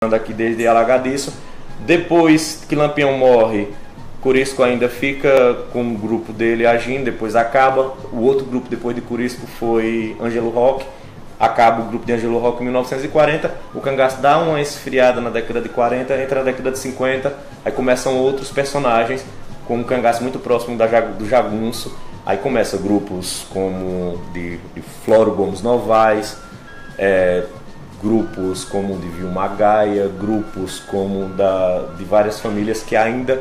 aqui desde Alagadiço. Depois que Lampião morre, Curisco ainda fica com o grupo dele agindo, depois acaba. O outro grupo depois de Curisco foi Ângelo Rock. Acaba o grupo de Ângelo Rock em 1940. O cangaço dá uma esfriada na década de 40, entra na década de 50. Aí começam outros personagens, com um cangaço muito próximo do jagunço. Aí começam grupos como de Floro Gomes Novaes, grupos como de Vilma Gaia, grupos como de várias famílias que ainda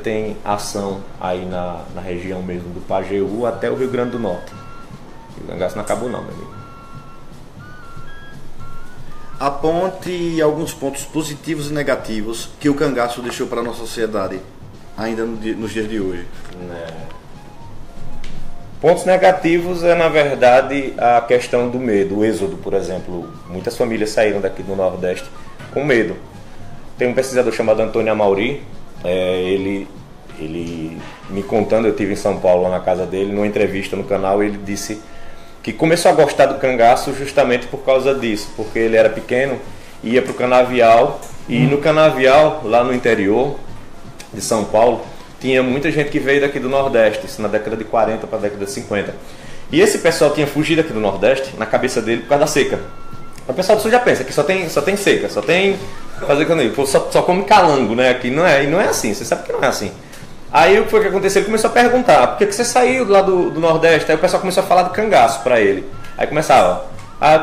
tem ação aí na região mesmo do Pajeú até o Rio Grande do Norte. E o cangaço não acabou não, meu amigo. Aponte alguns pontos positivos e negativos que o cangaço deixou para a nossa sociedade ainda nos dias de hoje. Pontos negativos na verdade, a questão do medo. O êxodo, por exemplo. Muitas famílias saíram daqui do Nordeste com medo. Tem um pesquisador chamado Antônio Amauri, ele me contando, eu estive em São Paulo, lá na casa dele, numa entrevista no canal, ele disse que começou a gostar do cangaço justamente por causa disso, porque ele era pequeno, ia para o canavial, e no canavial, lá no interior de São Paulo, tinha muita gente que veio daqui do Nordeste, isso na década de 40 para a década de 50. E esse pessoal tinha fugido aqui do Nordeste, na cabeça dele, por causa da seca. O pessoal já pensa que só tem seca, só tem fazer canudo, só come calango, né? Aqui não é assim, você sabe que não é assim. Aí o que foi que aconteceu? Ele começou a perguntar, por que você saiu lá do Nordeste? Aí o pessoal começou a falar do cangaço para ele. Aí começava,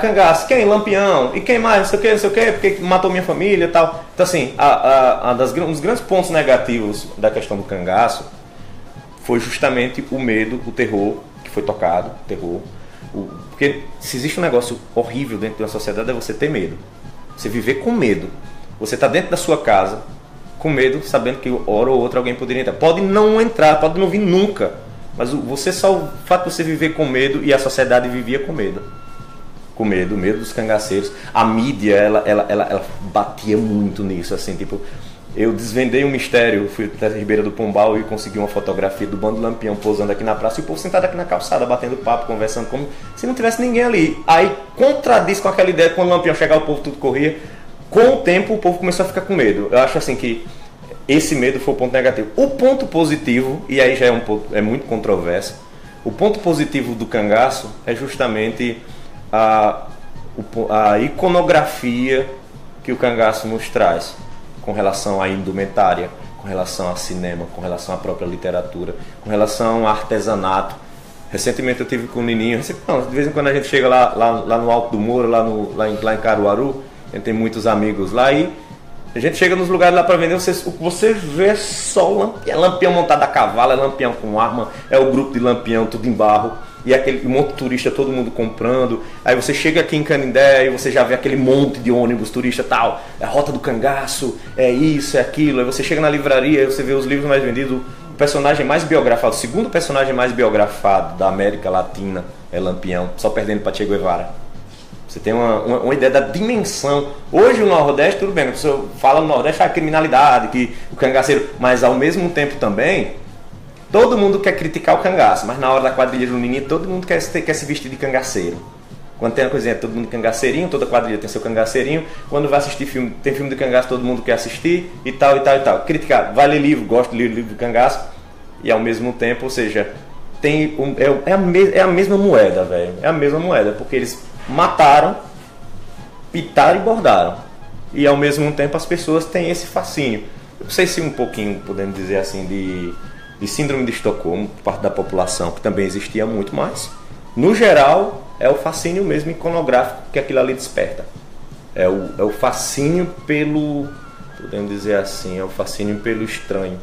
cangaço, quem? Lampião, e quem mais? Não sei o que, porque matou minha família e tal. Então assim, um dos grandes pontos negativos da questão do cangaço foi justamente o medo, o terror, que foi tocado, o terror. Porque se existe um negócio horrível dentro de uma sociedade é você ter medo. Você viver com medo. Você está dentro da sua casa com medo, sabendo que hora ou outra alguém poderia entrar. Pode não entrar, pode não vir nunca. Mas o fato de você viver com medo, e a sociedade vivia com medo. Com medo dos cangaceiros. A mídia, ela batia muito nisso, assim, tipo... Eu desvendei um mistério, fui até a Ribeira do Pombal e consegui uma fotografia do bando Lampião posando aqui na praça e o povo sentado aqui na calçada, batendo papo, conversando como se não tivesse ninguém ali. Aí contradiz com aquela ideia que quando o Lampião chegava o povo tudo corria. Com o tempo o povo começou a ficar com medo. Eu acho assim que esse medo foi o ponto negativo. O ponto positivo, e aí já é muito controverso, o ponto positivo do cangaço é justamente a iconografia que o cangaço nos traz, com relação à indumentária, com relação a cinema, com relação à própria literatura, com relação a artesanato. Recentemente eu tive com o Nininho, de vez em quando a gente chega lá no Alto do Moura, lá em Caruaru, a gente tem muitos amigos lá, e a gente chega nos lugares lá para vender, você vê só lampião montado a cavalo, é lampião com arma, é o grupo de lampião tudo em barro, e aquele monte de turista, todo mundo comprando. Aí você chega aqui em Canindé e você já vê aquele monte de ônibus turista tal, é a Rota do Cangaço, é isso, é aquilo. Aí você chega na livraria e você vê os livros mais vendidos. O personagem mais biografado, o segundo personagem mais biografado da América Latina é Lampião, só perdendo para Che Guevara. Você tem uma ideia da dimensão. Hoje o Nordeste, tudo bem, a pessoa fala no Nordeste, a criminalidade, que o cangaceiro, mas ao mesmo tempo também todo mundo quer criticar o cangaço, mas na hora da quadrilha junina todo mundo quer se vestir de cangaceiro. Quando tem uma coisinha, todo mundo cangaceirinho, toda quadrilha tem seu cangaceirinho. Quando vai assistir filme, tem filme de cangaço, todo mundo quer assistir e tal, e tal, e tal. Criticar, vai ler livro, gosto de ler livro de cangaço, e ao mesmo tempo, ou seja, é a mesma moeda, velho. É a mesma moeda, porque eles mataram, pitaram e bordaram. E ao mesmo tempo as pessoas têm esse fascínio. Eu não sei se um pouquinho, podemos dizer assim, de síndrome de Estocolmo, por parte da população, que também existia muito, mas no geral é o fascínio mesmo iconográfico que aquilo ali desperta. É o fascínio pelo, podemos dizer assim, é o fascínio pelo estranho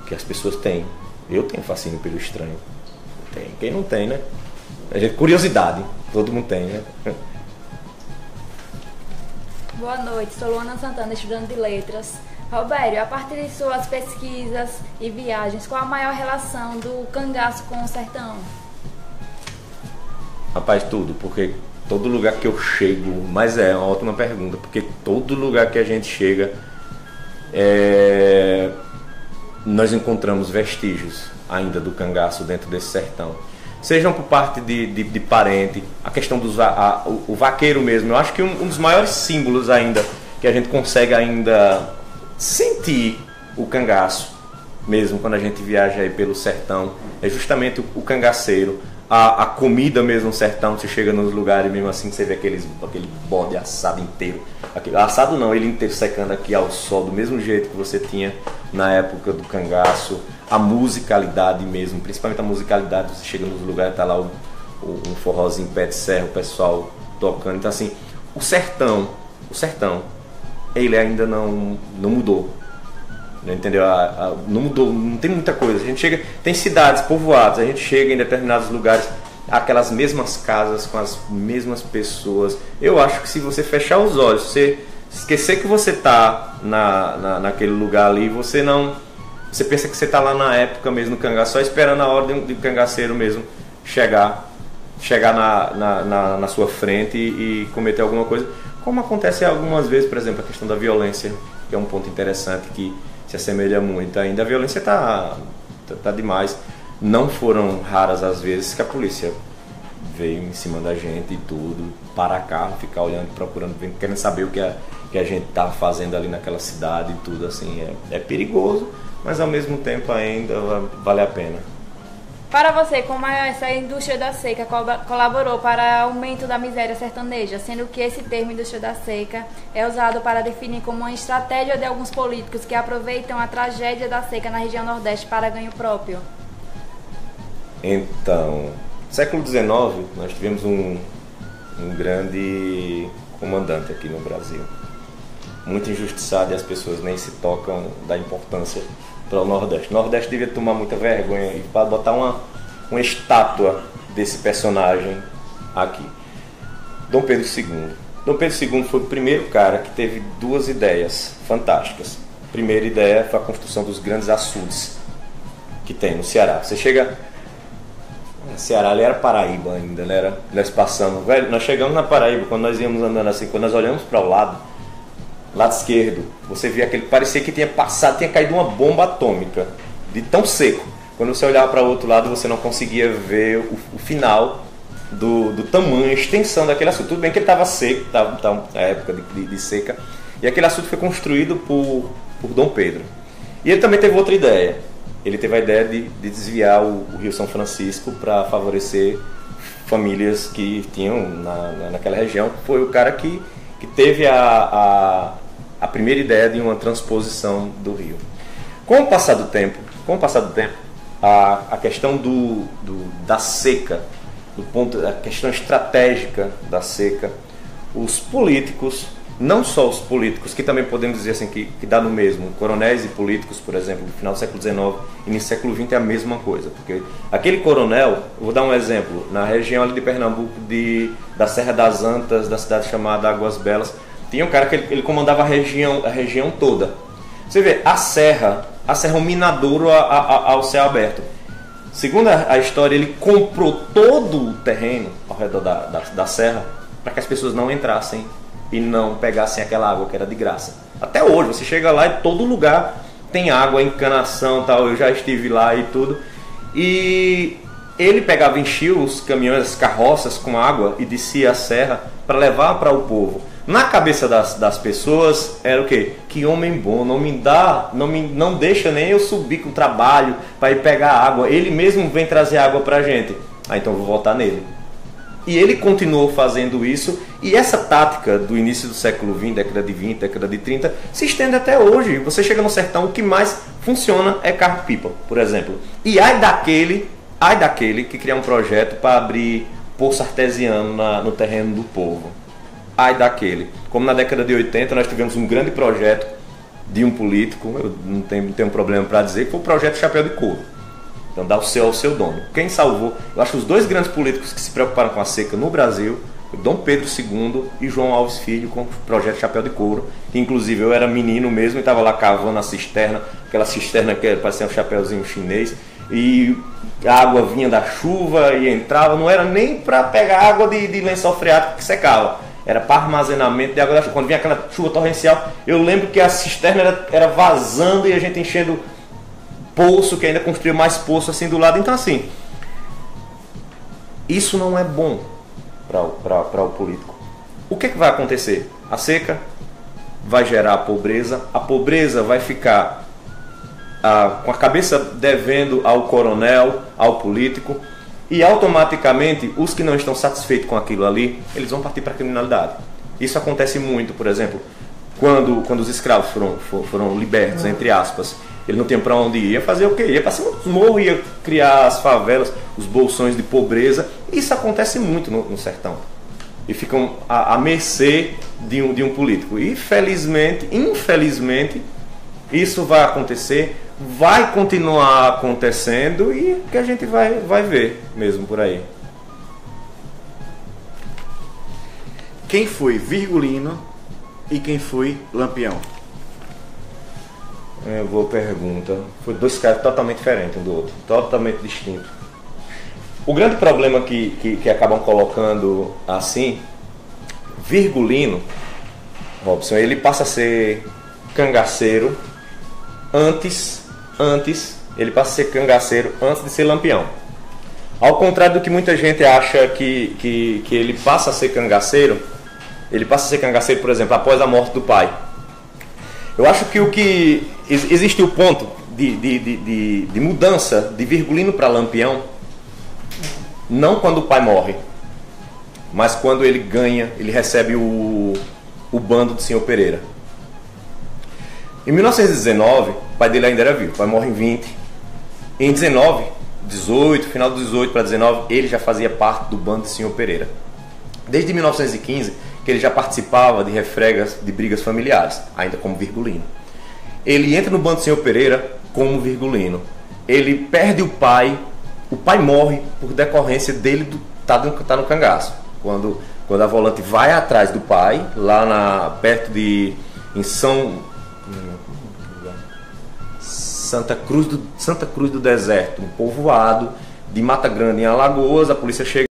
que as pessoas têm. Eu tenho fascínio pelo estranho. Tem. Quem não tem, né? Curiosidade, todo mundo tem, né? Boa noite, sou Luana Santana, estudante de letras. Robério, a partir de suas pesquisas e viagens, qual a maior relação do cangaço com o sertão? Rapaz, tudo, porque todo lugar que eu chego, mas é uma ótima pergunta, porque todo lugar que a gente chega, nós encontramos vestígios ainda do cangaço dentro desse sertão. sejam por parte de parente, a questão o vaqueiro mesmo. Eu acho que um dos maiores símbolos ainda que a gente consegue ainda sentir o cangaço, mesmo quando a gente viaja aí pelo sertão, é justamente o cangaceiro. A comida mesmo no sertão, você chega nos lugares mesmo assim, você vê aquele bode assado inteiro. Assado não, ele inteiro secando aqui ao sol, do mesmo jeito que você tinha na época do cangaço. A musicalidade mesmo, principalmente a musicalidade, você chega nos lugares, tá lá um forrozinho pé de serra, o pessoal tocando. Então assim, o sertão, ele ainda não mudou. Entendeu? Não mudou, não tem muita coisa. A gente chega, tem cidades povoadas, a gente chega em determinados lugares, aquelas mesmas casas com as mesmas pessoas. Eu acho que se você fechar os olhos, você esquecer que você está naquele lugar ali, você pensa que você está lá na época mesmo do cangaço, só esperando a ordem do cangaceiro mesmo chegar na sua frente e cometer alguma coisa, como acontece algumas vezes, por exemplo, a questão da violência, que é um ponto interessante que se assemelha muito ainda. A violência está demais. Não foram raras as vezes que a polícia veio em cima da gente e tudo, para carro, ficar olhando, procurando, querendo saber o que a gente estava fazendo ali naquela cidade e tudo. Assim, é perigoso, mas ao mesmo tempo ainda vale a pena. Para você, como essa indústria da seca colaborou para o aumento da miséria sertaneja, sendo que esse termo indústria da seca é usado para definir como uma estratégia de alguns políticos que aproveitam a tragédia da seca na região Nordeste para ganho próprio? Então, no século XIX, nós tivemos um grande comandante aqui no Brasil, muito injustiçado, e as pessoas nem se tocam da importância para o Nordeste. O Nordeste devia tomar muita vergonha e para botar uma estátua desse personagem aqui. Dom Pedro II. Dom Pedro II foi o primeiro cara que teve duas ideias fantásticas. A primeira ideia foi a construção dos grandes açudes que tem no Ceará. Você chega... Ceará, ali era Paraíba ainda, né? Nós passamos... Velho, nós chegamos na Paraíba, quando nós íamos andando assim, quando nós olhamos para o lado esquerdo, você via aquele, parecia que tinha caído uma bomba atômica, de tão seco. Quando você olhava para o outro lado, você não conseguia ver o final do tamanho, a extensão daquele açude. Tudo bem que ele estava seco, estava na época de seca, e aquele açude foi construído por Dom Pedro. E ele também teve outra ideia. Ele teve a ideia de desviar o Rio São Francisco para favorecer famílias que tinham naquela região. Foi o cara que teve a primeira ideia de uma transposição do rio. Com o passar do tempo, a questão da seca, a questão estratégica da seca, os políticos, não só os políticos, que também podemos dizer assim que dá no mesmo, coronéis e políticos, por exemplo, do final do século XIX e início do século XX é a mesma coisa, porque aquele coronel, eu vou dar um exemplo, na região ali de Pernambuco, da Serra das Antas, da cidade chamada Águas Belas, tinha um cara que ele comandava a região toda. Você vê, a serra é um minadouro ao céu aberto. Segundo a história, ele comprou todo o terreno ao redor da serra para que as pessoas não entrassem e não pegassem aquela água que era de graça. Até hoje, você chega lá e todo lugar tem água, encanação, tal. Eu já estive lá e tudo. E ele pegava, enchia os caminhões, as carroças com água e descia a serra para levar para o povo. Na cabeça das pessoas era o quê? Que homem bom, não deixa nem eu subir com o trabalho para ir pegar água. Ele mesmo vem trazer água para a gente. Então eu vou votar nele. E ele continuou fazendo isso, e essa tática do início do século XX, década de 20, década de 30, se estende até hoje. Você chega no sertão, o que mais funciona é carro-pipa, por exemplo. E ai daquele que criar um projeto para abrir poço artesiano no terreno do povo. Ai daquele. Como na década de 80 nós tivemos um grande projeto de um político, eu não tenho problema para dizer, que foi o projeto Chapéu de Couro. Então dá o seu ao seu dono. Quem salvou, eu acho que os dois grandes políticos que se preocuparam com a seca no Brasil, Dom Pedro II e João Alves Filho, com o projeto Chapéu de Couro, que inclusive eu era menino mesmo e estava lá cavando a cisterna, aquela cisterna que parecia um chapéuzinho chinês, e a água vinha da chuva e entrava, não era nem para pegar água de lençol freático que secava, era para armazenamento de água da chuva. Quando vinha aquela chuva torrencial, eu lembro que a cisterna era vazando e a gente enchendo poço, que ainda construiu mais poço assim do lado. Então assim, Isso não é bom para o político. O que vai acontecer? A seca vai gerar a pobreza vai ficar com a cabeça devendo ao coronel, ao político, e automaticamente os que não estão satisfeitos com aquilo ali, eles vão partir para a criminalidade. Isso acontece muito, por exemplo, quando os escravos foram libertos, entre aspas, ele não tinha para onde ir, ia fazer o quê? Ia para cima dos morros, ia criar as favelas, os bolsões de pobreza. Isso acontece muito no sertão. E ficam à mercê de um político. E infelizmente, isso vai acontecer, vai continuar acontecendo e que a gente vai ver mesmo por aí. Quem foi Virgulino e quem foi Lampião? Boa pergunta. Foi dois caras totalmente diferentes um do outro, totalmente distintos. O grande problema que acabam colocando assim, Virgulino, Robson, ele passa a ser cangaceiro antes de ser Lampião. Ao contrário do que muita gente acha que ele passa a ser cangaceiro, por exemplo, após a morte do pai. Eu acho que existe o ponto de mudança de Virgulino para Lampião, não quando o pai morre, mas quando ele recebe o bando de Senhor Pereira. Em 1919, o pai dele ainda era vivo, o pai morre em 20. Em 18, final de 18 para 19, ele já fazia parte do bando de Senhor Pereira. Desde 1915, que ele já participava de refregas de brigas familiares, ainda como Virgulino. Ele entra no bando de Senhor Pereira como Virgulino. Ele perde o pai morre por decorrência dele tá no cangaço. Quando a Volante vai atrás do pai, lá em Santa Cruz do Deserto, um povoado de Mata Grande, em Alagoas, a polícia chega